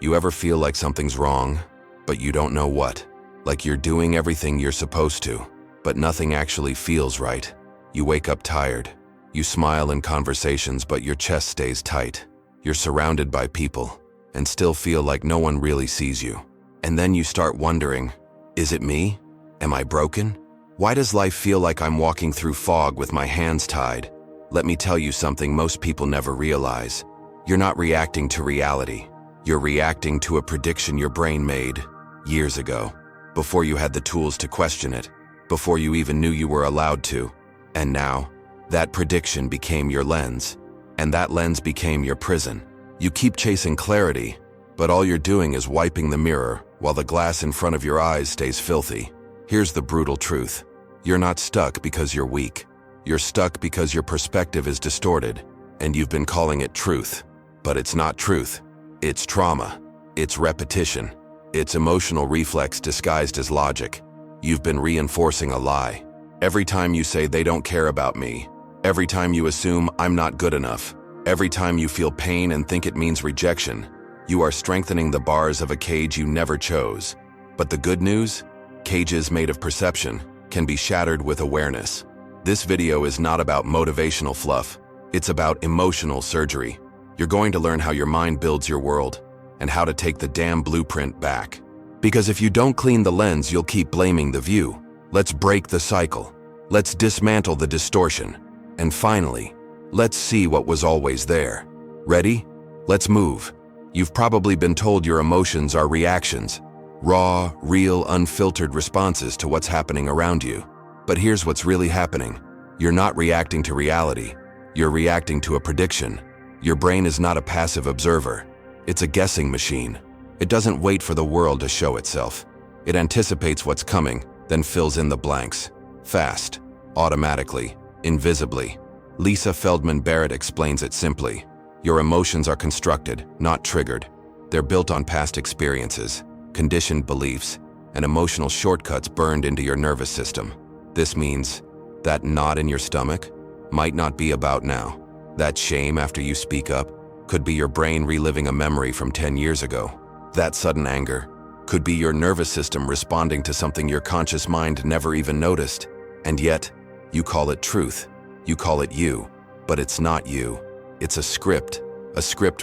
You ever feel like something's wrong, but you don't know what? Like you're doing everything you're supposed to, but nothing actually feels right. You wake up tired. You smile in conversations, but your chest stays tight. You're surrounded by people, and still feel like no one really sees you. And then you start wondering, is it me? Am I broken? Why does life feel like I'm walking through fog with my hands tied? Let me tell you something most people never realize. You're not reacting to reality. You're reacting to a prediction your brain made years ago, before you had the tools to question it, before you even knew you were allowed to. And now, that prediction became your lens, and that lens became your prison. You keep chasing clarity, but all you're doing is wiping the mirror while the glass in front of your eyes stays filthy. Here's the brutal truth. You're not stuck because you're weak. You're stuck because your perspective is distorted, and you've been calling it truth. But it's not truth. It's trauma. It's repetition. It's emotional reflex disguised as logic. You've been reinforcing a lie. Every time you say they don't care about me, every time you assume I'm not good enough, every time you feel pain and think it means rejection, you are strengthening the bars of a cage you never chose. But the good news? Cages made of perception can be shattered with awareness. This video is not about motivational fluff. It's about emotional surgery. You're going to learn how your mind builds your world and how to take the damn blueprint back. Because if you don't clean the lens, you'll keep blaming the view. Let's break the cycle. Let's dismantle the distortion. And finally, let's see what was always there. Ready? Let's move. You've probably been told your emotions are reactions. Raw, real, unfiltered responses to what's happening around you. But here's what's really happening. You're not reacting to reality. You're reacting to a prediction. Your brain is not a passive observer. It's a guessing machine. It doesn't wait for the world to show itself. It anticipates what's coming, then fills in the blanks. Fast, automatically, invisibly. Lisa Feldman Barrett explains it simply. Your emotions are constructed, not triggered. They're built on past experiences, conditioned beliefs, and emotional shortcuts burned into your nervous system. This means that knot in your stomach might not be about now. That shame after you speak up could be your brain reliving a memory from 10 years ago. That sudden anger could be your nervous system responding to something your conscious mind never even noticed. And yet, you call it truth. You call it you. But it's not you. It's a script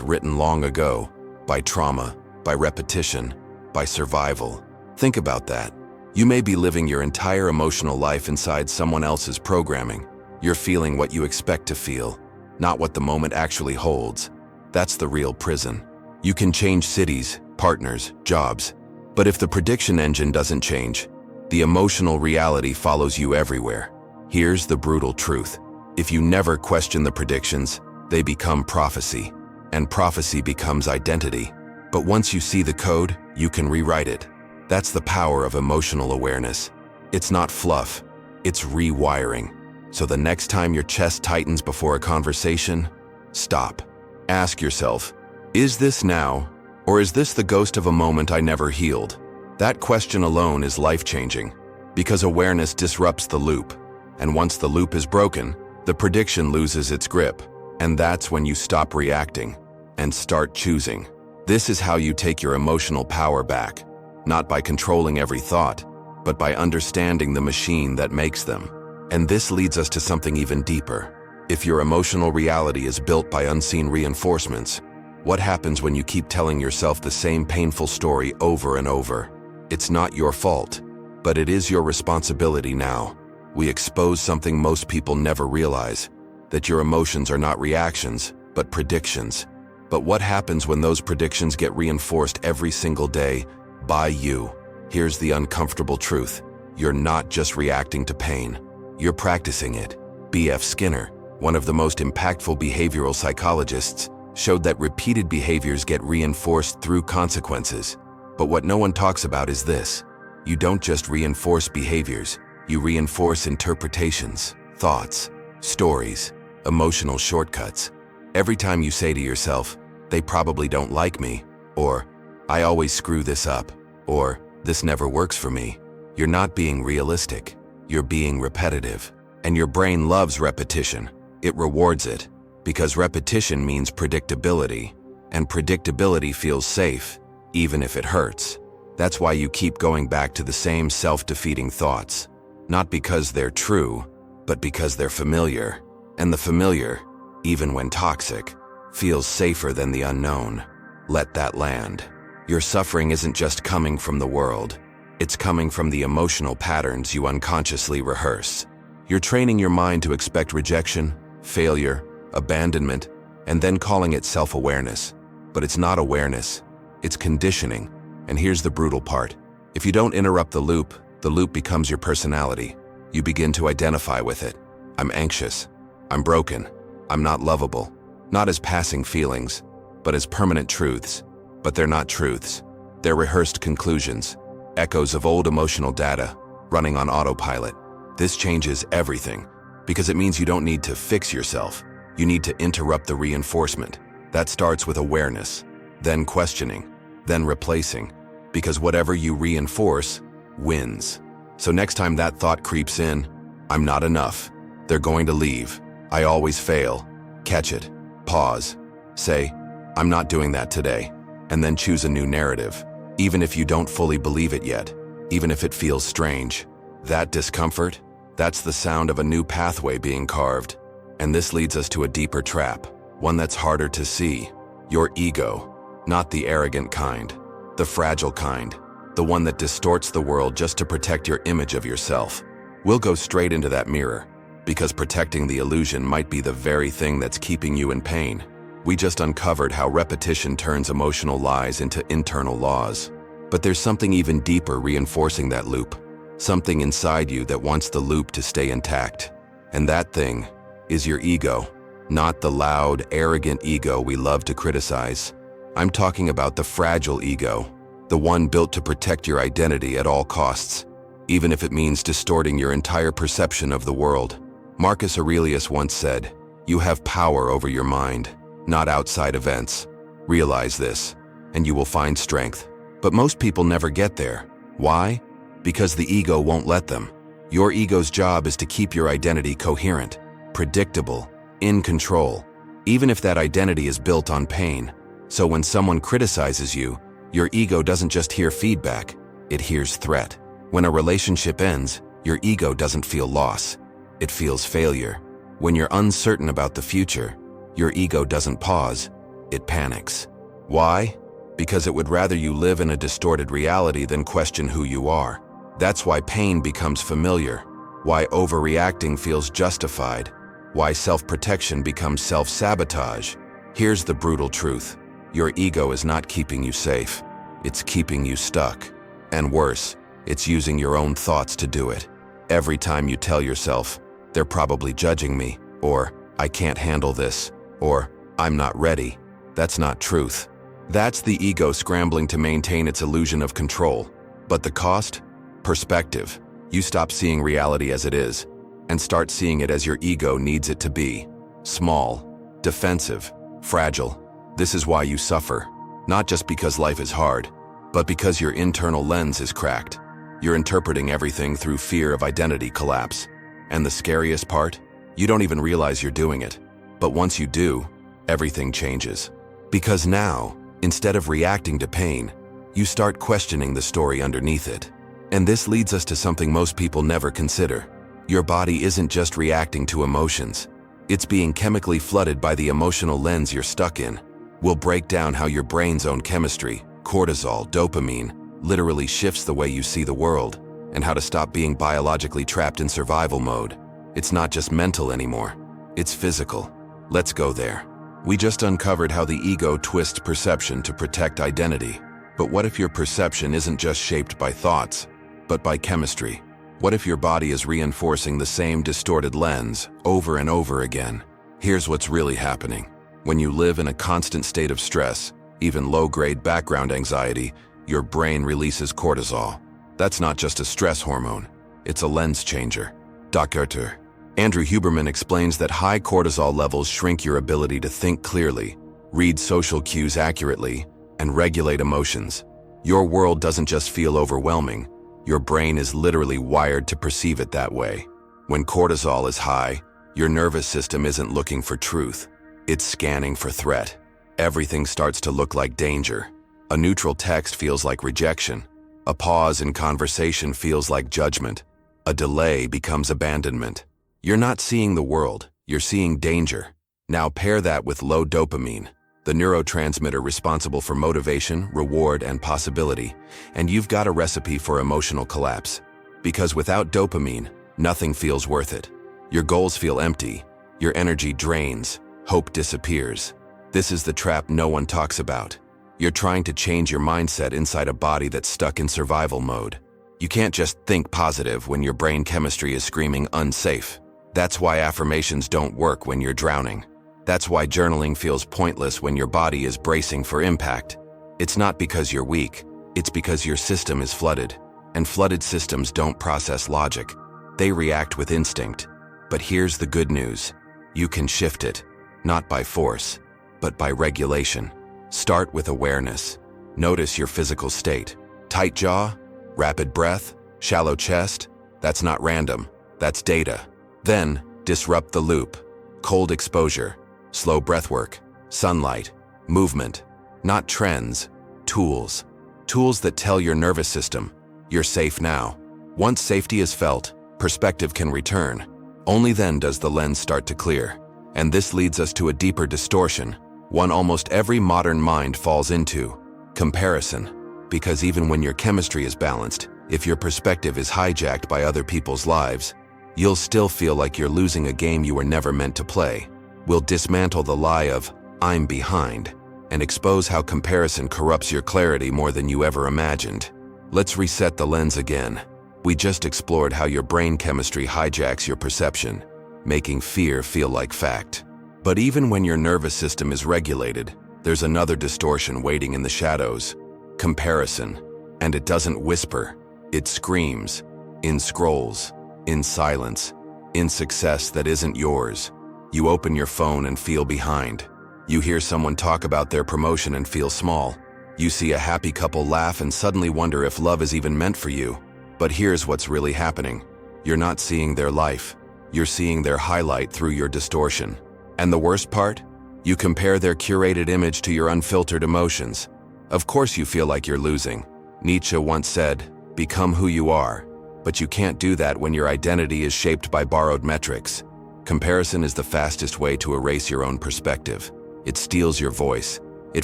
written long ago, by trauma, by repetition, by survival. Think about that. You may be living your entire emotional life inside someone else's programming. You're feeling what you expect to feel, not what the moment actually holds. That's the real prison. You can change cities, partners, jobs, but if the prediction engine doesn't change, the emotional reality follows you everywhere. Here's the brutal truth. If you never question the predictions, they become prophecy, and prophecy becomes identity. But once you see the code, you can rewrite it. That's the power of emotional awareness. It's not fluff, it's rewiring. So the next time your chest tightens before a conversation, stop. Ask yourself, is this now, or is this the ghost of a moment I never healed? That question alone is life-changing, because awareness disrupts the loop. And once the loop is broken, the prediction loses its grip. And that's when you stop reacting and start choosing. This is how you take your emotional power back, not by controlling every thought, but by understanding the machine that makes them. And this leads us to something even deeper. If your emotional reality is built by unseen reinforcements, what happens when you keep telling yourself the same painful story over and over? It's not your fault, but it is your responsibility now. We expose something most people never realize, that your emotions are not reactions, but predictions. But what happens when those predictions get reinforced every single day by you? Here's the uncomfortable truth. You're not just reacting to pain. You're practicing it. B.F. Skinner, one of the most impactful behavioral psychologists, showed that repeated behaviors get reinforced through consequences. But what no one talks about is this. You don't just reinforce behaviors. You reinforce interpretations, thoughts, stories, emotional shortcuts. Every time you say to yourself, they probably don't like me, or I always screw this up, or this never works for me, you're not being realistic. You're being repetitive. And your brain loves repetition. It rewards it, because repetition means predictability, and predictability feels safe. even if it hurts. That's why you keep going back to the same self-defeating thoughts. Not because they're true, but because they're familiar. And the familiar, even when toxic, feels safer than the unknown. Let that land. Your suffering isn't just coming from the world. It's coming from the emotional patterns you unconsciously rehearse. You're training your mind to expect rejection, failure, abandonment, and then calling it self-awareness. But it's not awareness, it's conditioning. And here's the brutal part. If you don't interrupt the loop becomes your personality. You begin to identify with it. I'm anxious. I'm broken. I'm not lovable. Not as passing feelings, but as permanent truths. But they're not truths. They're rehearsed conclusions, echoes of old emotional data, running on autopilot. This changes everything, because it means you don't need to fix yourself. You need to interrupt the reinforcement. That starts with awareness, then questioning, then replacing, because whatever you reinforce wins. So next time that thought creeps in, I'm not enough, they're going to leave, I always fail, catch it, pause, say, I'm not doing that today, and then choose a new narrative, even if you don't fully believe it yet, even if it feels strange. That discomfort, that's the sound of a new pathway being carved. And this leads us to a deeper trap, one that's harder to see. Your ego, not the arrogant kind, the fragile kind, the one that distorts the world just to protect your image of yourself. We'll go straight into that mirror, because protecting the illusion might be the very thing that's keeping you in pain. We just uncovered how repetition turns emotional lies into internal laws. But there's something even deeper reinforcing that loop, something inside you that wants the loop to stay intact. And that thing is your ego, not the loud, arrogant ego we love to criticize. I'm talking about the fragile ego, the one built to protect your identity at all costs, even if it means distorting your entire perception of the world. Marcus Aurelius once said, "You have power over your mind, not outside events. Realize this, and you will find strength." But most people never get there. Why? Because the ego won't let them. Your ego's job is to keep your identity coherent, predictable, in control, even if that identity is built on pain. So when someone criticizes you, your ego doesn't just hear feedback, it hears threat. When a relationship ends, your ego doesn't feel loss, it feels failure. When you're uncertain about the future, your ego doesn't pause, it panics. Why? Because it would rather you live in a distorted reality than question who you are. That's why pain becomes familiar, why overreacting feels justified, why self-protection becomes self-sabotage. Here's the brutal truth. Your ego is not keeping you safe. It's keeping you stuck. And worse, it's using your own thoughts to do it. Every time you tell yourself, "They're probably judging me," or "I can't handle this," or "I'm not ready," that's not truth. That's the ego scrambling to maintain its illusion of control. But the cost? Perspective. You stop seeing reality as it is, and start seeing it as your ego needs it to be. Small, defensive, fragile. This is why you suffer. Not just because life is hard, but because your internal lens is cracked. You're interpreting everything through fear of identity collapse. And the scariest part? You don't even realize you're doing it. But once you do, everything changes. Because now, instead of reacting to pain, you start questioning the story underneath it. And this leads us to something most people never consider. Your body isn't just reacting to emotions. It's being chemically flooded by the emotional lens you're stuck in. We'll break down how your brain's own chemistry, cortisol, dopamine, literally shifts the way you see the world, and how to stop being biologically trapped in survival mode. It's not just mental anymore, it's physical. Let's go there. We just uncovered how the ego twists perception to protect identity. But what if your perception isn't just shaped by thoughts, but by chemistry? What if your body is reinforcing the same distorted lens over and over again? Here's what's really happening. When you live in a constant state of stress, even low-grade background anxiety, your brain releases cortisol. That's not just a stress hormone, it's a lens changer. Dr. Andrew Huberman explains that high cortisol levels shrink your ability to think clearly, read social cues accurately, and regulate emotions. Your world doesn't just feel overwhelming, your brain is literally wired to perceive it that way. When cortisol is high, your nervous system isn't looking for truth, it's scanning for threat. Everything starts to look like danger. A neutral text feels like rejection. A pause in conversation feels like judgment. A delay becomes abandonment. You're not seeing the world, you're seeing danger. Now pair that with low dopamine, the neurotransmitter responsible for motivation, reward, and possibility, and you've got a recipe for emotional collapse. Because without dopamine, nothing feels worth it. Your goals feel empty, your energy drains, hope disappears. This is the trap no one talks about. You're trying to change your mindset inside a body that's stuck in survival mode. You can't just think positive when your brain chemistry is screaming unsafe. That's why affirmations don't work when you're drowning. That's why journaling feels pointless when your body is bracing for impact. It's not because you're weak, it's because your system is flooded. And flooded systems don't process logic. They react with instinct. But here's the good news. You can shift it, not by force, but by regulation. Start with awareness. Notice your physical state. Tight jaw, rapid breath, shallow chest. That's not random, that's data. Then, disrupt the loop. Cold exposure, slow breathwork, sunlight, movement. Not trends, tools. Tools that tell your nervous system, you're safe now. Once safety is felt, perspective can return. Only then does the lens start to clear. And this leads us to a deeper distortion, one almost every modern mind falls into: comparison. Because even when your chemistry is balanced, if your perspective is hijacked by other people's lives, you'll still feel like you're losing a game you were never meant to play. We'll dismantle the lie of "I'm behind" and expose how comparison corrupts your clarity more than you ever imagined. Let's reset the lens again. We just explored how your brain chemistry hijacks your perception, making fear feel like fact. But even when your nervous system is regulated, there's another distortion waiting in the shadows: comparison. And it doesn't whisper, it screams. In scrolls, in silence, in success that isn't yours. You open your phone and feel behind. You hear someone talk about their promotion and feel small. You see a happy couple laugh and suddenly wonder if love is even meant for you. But here's what's really happening. You're not seeing their life. You're seeing their highlight through your distortion. And the worst part? You compare their curated image to your unfiltered emotions. Of course you feel like you're losing. Nietzsche once said, "Become who you are." But you can't do that when your identity is shaped by borrowed metrics. Comparison is the fastest way to erase your own perspective. It steals your voice. It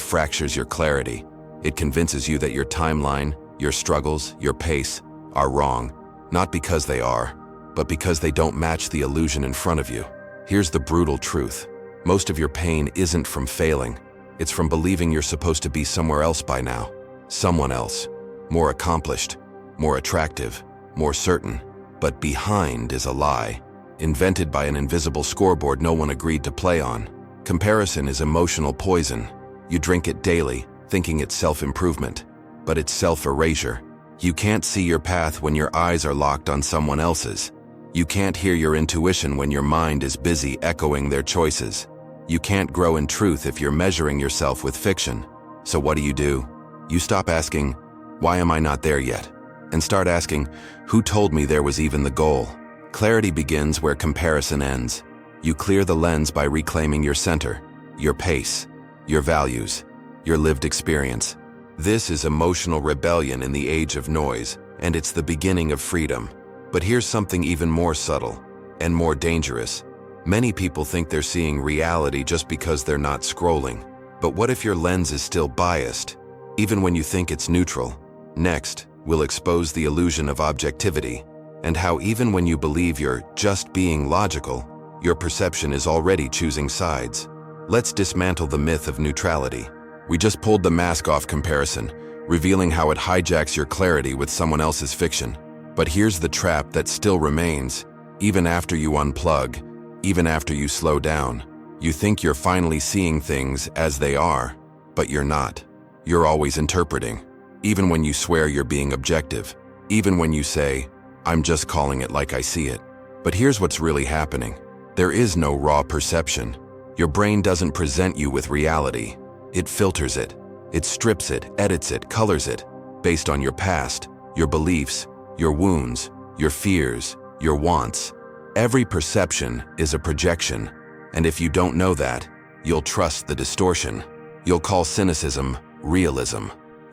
fractures your clarity. It convinces you that your timeline, your struggles, your pace are wrong, not because they are, but because they don't match the illusion in front of you. Here's the brutal truth. Most of your pain isn't from failing. It's from believing you're supposed to be somewhere else by now. Someone else. More accomplished, more attractive, more certain. But behind is a lie, invented by an invisible scoreboard no one agreed to play on. Comparison is emotional poison. You drink it daily, thinking it's self-improvement. But it's self-erasure. You can't see your path when your eyes are locked on someone else's. You can't hear your intuition when your mind is busy echoing their choices. You can't grow in truth if you're measuring yourself with fiction. So what do? You stop asking, "Why am I not there yet?" and start asking, "Who told me there was even the goal?" Clarity begins where comparison ends. You clear the lens by reclaiming your center, your pace, your values, your lived experience. This is emotional rebellion in the age of noise, and it's the beginning of freedom. But here's something even more subtle and more dangerous. Many people think they're seeing reality just because they're not scrolling. But what if your lens is still biased, even when you think it's neutral? Next, we'll expose the illusion of objectivity, and how even when you believe you're just being logical, your perception is already choosing sides. Let's dismantle the myth of neutrality. We just pulled the mask off comparison, revealing how it hijacks your clarity with someone else's fiction. But here's the trap that still remains. Even after you unplug, even after you slow down, you think you're finally seeing things as they are, but you're not. You're always interpreting. Even when you swear you're being objective. Even when you say, "I'm just calling it like I see it." But here's what's really happening. There is no raw perception. Your brain doesn't present you with reality. It filters it. It strips it, edits it, colors it, based on your past, your beliefs, your wounds, your fears, your wants. Every perception is a projection, and if you don't know that, you'll trust the distortion. You'll call cynicism realism.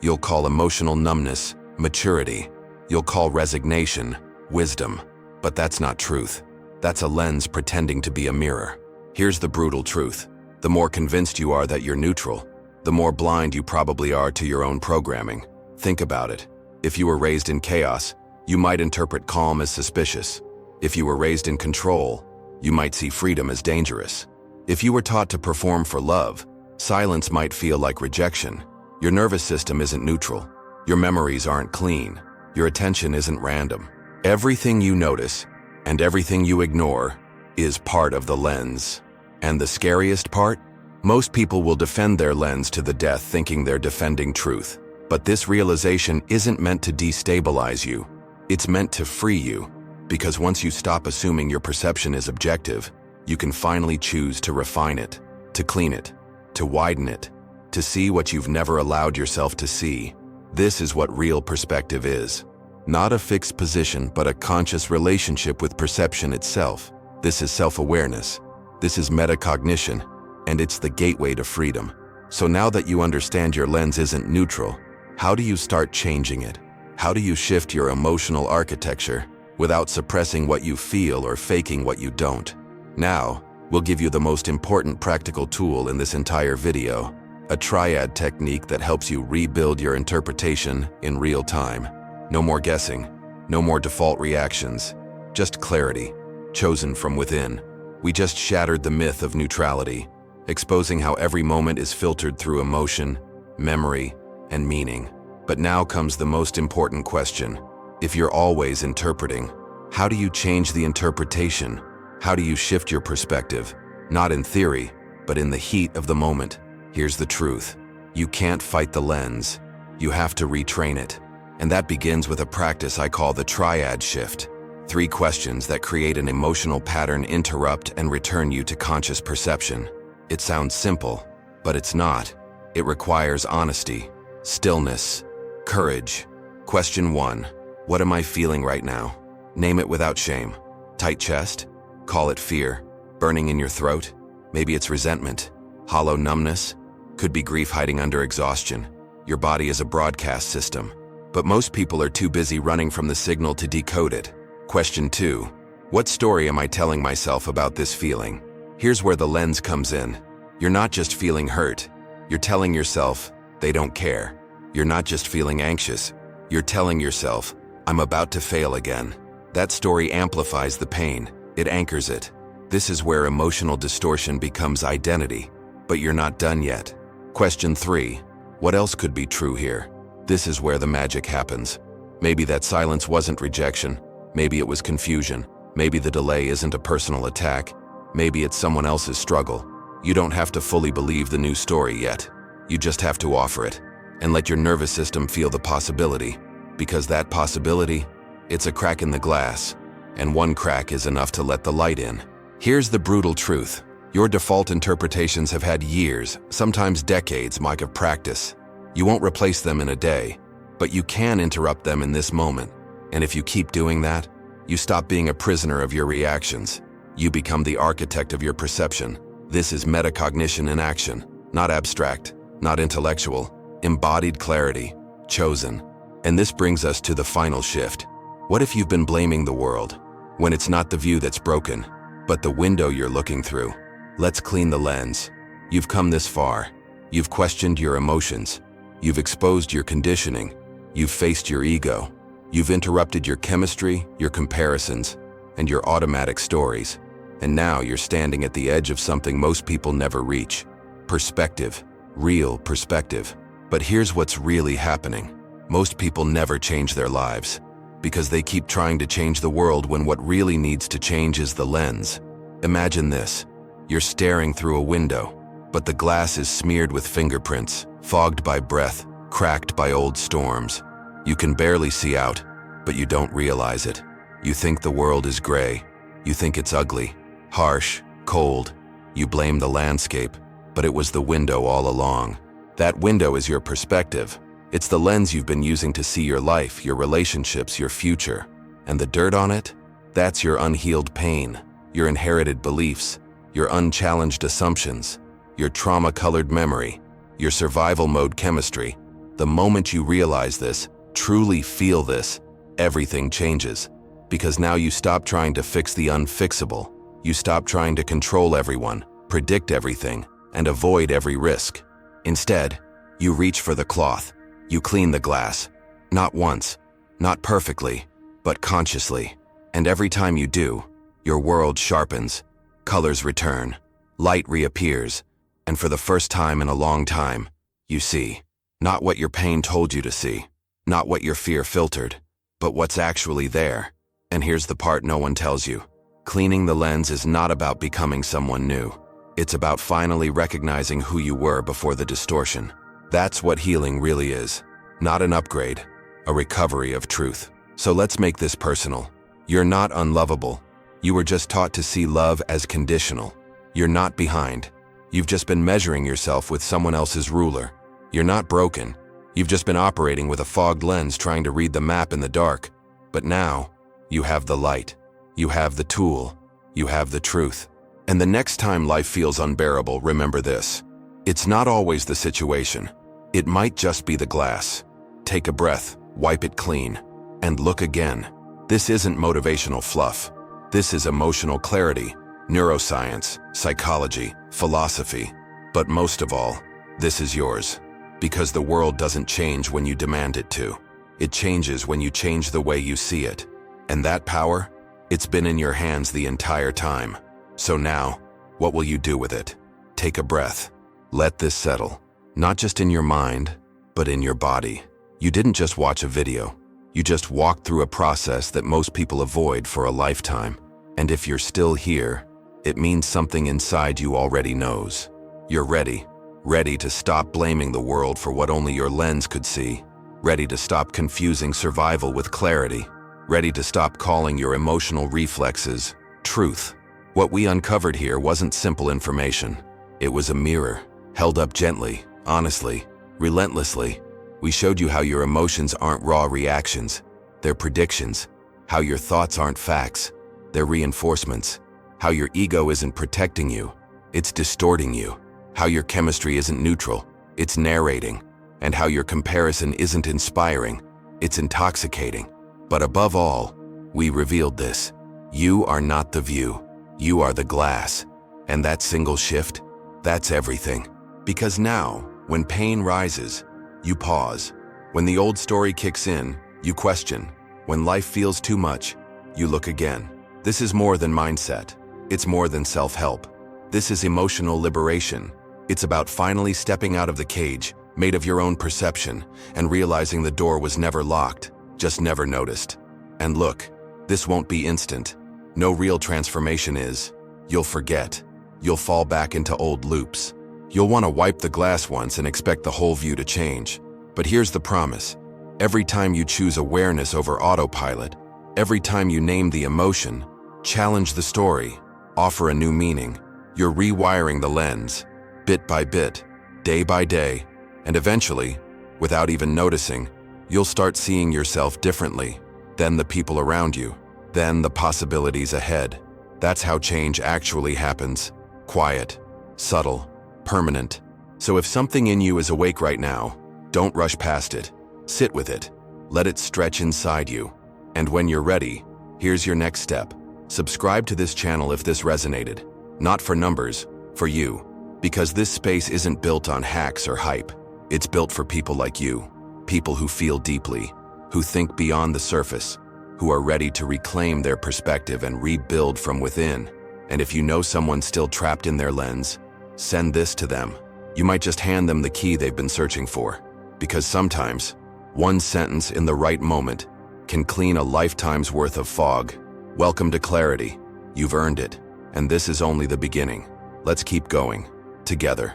You'll call emotional numbness maturity. You'll call resignation wisdom. But that's not truth. That's a lens pretending to be a mirror. Here's the brutal truth. The more convinced you are that you're neutral, the more blind you probably are to your own programming. Think about it. If you were raised in chaos, you might interpret calm as suspicious. If you were raised in control, you might see freedom as dangerous. If you were taught to perform for love, silence might feel like rejection. Your nervous system isn't neutral. Your memories aren't clean. Your attention isn't random. Everything you notice and everything you ignore is part of the lens. And the scariest part? Most people will defend their lens to the death thinking they're defending truth. But this realization isn't meant to destabilize you. It's meant to free you. Because once you stop assuming your perception is objective, you can finally choose to refine it, to clean it, to widen it, to see what you've never allowed yourself to see. This is what real perspective is. Not a fixed position, but a conscious relationship with perception itself. This is self-awareness. This is metacognition, and it's the gateway to freedom. So now that you understand your lens isn't neutral, how do you start changing it? How do you shift your emotional architecture without suppressing what you feel or faking what you don't? Now, we'll give you the most important practical tool in this entire video, a triad technique that helps you rebuild your interpretation in real time. No more guessing, no more default reactions, just clarity, chosen from within. We just shattered the myth of neutrality, exposing how every moment is filtered through emotion, memory, and meaning. But now comes the most important question. If you're always interpreting, how do you change the interpretation? How do you shift your perspective? Not in theory, but in the heat of the moment. Here's the truth. You can't fight the lens. You have to retrain it. And that begins with a practice I call the triad shift. 3 questions that create an emotional pattern, interrupt, and return you to conscious perception. It sounds simple, but it's not. It requires honesty, stillness, courage. Question 1. What am I feeling right now? Name it without shame. Tight chest? Call it fear. Burning in your throat? Maybe it's resentment. Hollow numbness? Could be grief hiding under exhaustion. Your body is a broadcast system. But most people are too busy running from the signal to decode it. Question 2. What story am I telling myself about this feeling? Here's where the lens comes in. You're not just feeling hurt. You're telling yourself, they don't care. You're not just feeling anxious. You're telling yourself, I'm about to fail again. That story amplifies the pain. It anchors it. This is where emotional distortion becomes identity. But you're not done yet. Question 3. What else could be true here? This is where the magic happens. Maybe that silence wasn't rejection. Maybe it was confusion. Maybe the delay isn't a personal attack. Maybe it's someone else's struggle. You don't have to fully believe the new story yet. You just have to offer it and let your nervous system feel the possibility. Because that possibility, it's a crack in the glass. And one crack is enough to let the light in. Here's the brutal truth. Your default interpretations have had years, sometimes decades, of practice. You won't replace them in a day, but you can interrupt them in this moment. And if you keep doing that, you stop being a prisoner of your reactions. You become the architect of your perception. This is metacognition in action, not abstract, not intellectual, embodied clarity, chosen. And this brings us to the final shift. What if you've been blaming the world, when it's not the view that's broken, but the window you're looking through? Let's clean the lens. You've come this far. You've questioned your emotions. You've exposed your conditioning. You've faced your ego. You've interrupted your chemistry, your comparisons, and your automatic stories. And now you're standing at the edge of something most people never reach. Perspective. Real perspective. But here's what's really happening. Most people never change their lives because they keep trying to change the world when what really needs to change is the lens. Imagine this. You're staring through a window, but the glass is smeared with fingerprints, fogged by breath, cracked by old storms. You can barely see out, but you don't realize it. You think the world is gray. You think it's ugly, harsh, cold. You blame the landscape, but it was the window all along. That window is your perspective. It's the lens you've been using to see your life, your relationships, your future. And the dirt on it? That's your unhealed pain, your inherited beliefs, your unchallenged assumptions, your trauma-colored memory, your survival mode chemistry. The moment you realize this, truly feel this, everything changes. Because now you stop trying to fix the unfixable. You stop trying to control everyone, predict everything, and avoid every risk. Instead, you reach for the cloth. You clean the glass. Not once, not perfectly, but consciously. And every time you do, your world sharpens, colors return, light reappears, and for the first time in a long time, you see, not what your pain told you to see, not what your fear filtered, but what's actually there. And here's the part no one tells you. Cleaning the lens is not about becoming someone new. It's about finally recognizing who you were before the distortion. That's what healing really is. Not an upgrade, a recovery of truth. So let's make this personal. You're not unlovable. You were just taught to see love as conditional. You're not behind. You've just been measuring yourself with someone else's ruler. You're not broken. You've just been operating with a fogged lens trying to read the map in the dark. But now, you have the light. You have the tool. You have the truth. And the next time life feels unbearable, remember this. It's not always the situation. It might just be the glass. Take a breath, wipe it clean, and look again. This isn't motivational fluff. This is emotional clarity, neuroscience, psychology, philosophy. But most of all, this is yours. Because the world doesn't change when you demand it to. It changes when you change the way you see it. And that power? It's been in your hands the entire time. So now, what will you do with it? Take a breath. Let this settle. Not just in your mind, but in your body. You didn't just watch a video. You just walked through a process that most people avoid for a lifetime. And if you're still here, it means something inside you already knows. You're ready. Ready to stop blaming the world for what only your lens could see. Ready to stop confusing survival with clarity. Ready to stop calling your emotional reflexes truth. What we uncovered here wasn't simple information. It was a mirror, held up gently, honestly, relentlessly. We showed you how your emotions aren't raw reactions. They're predictions. How your thoughts aren't facts. They're reinforcements. How your ego isn't protecting you. It's distorting you. How your chemistry isn't neutral. It's narrating. And how your comparison isn't inspiring. It's intoxicating. But above all, we revealed this. You are not the view. You are the glass. And that single shift, that's everything. Because now, when pain rises, you pause. When the old story kicks in, you question. When life feels too much, you look again. This is more than mindset. It's more than self-help. This is emotional liberation. It's about finally stepping out of the cage, made of your own perception, and realizing the door was never locked, just never noticed. And look, this won't be instant. No real transformation is. You'll forget. You'll fall back into old loops. You'll want to wipe the glass once and expect the whole view to change. But here's the promise. Every time you choose awareness over autopilot, every time you name the emotion, challenge the story, offer a new meaning, you're rewiring the lens, bit by bit, day by day, and eventually, without even noticing, you'll start seeing yourself differently, then the people around you, then the possibilities ahead. That's how change actually happens. Quiet, subtle, permanent. So if something in you is awake right now, don't rush past it. Sit with it. Let it stretch inside you. And when you're ready, here's your next step. Subscribe to this channel if this resonated. Not for numbers, for you. Because this space isn't built on hacks or hype. It's built for people like you. People who feel deeply, who think beyond the surface, who are ready to reclaim their perspective and rebuild from within. And if you know someone still trapped in their lens, send this to them. You might just hand them the key they've been searching for. Because sometimes, one sentence in the right moment can clean a lifetime's worth of fog. Welcome to clarity. You've earned it. And this is only the beginning. Let's keep going. Together.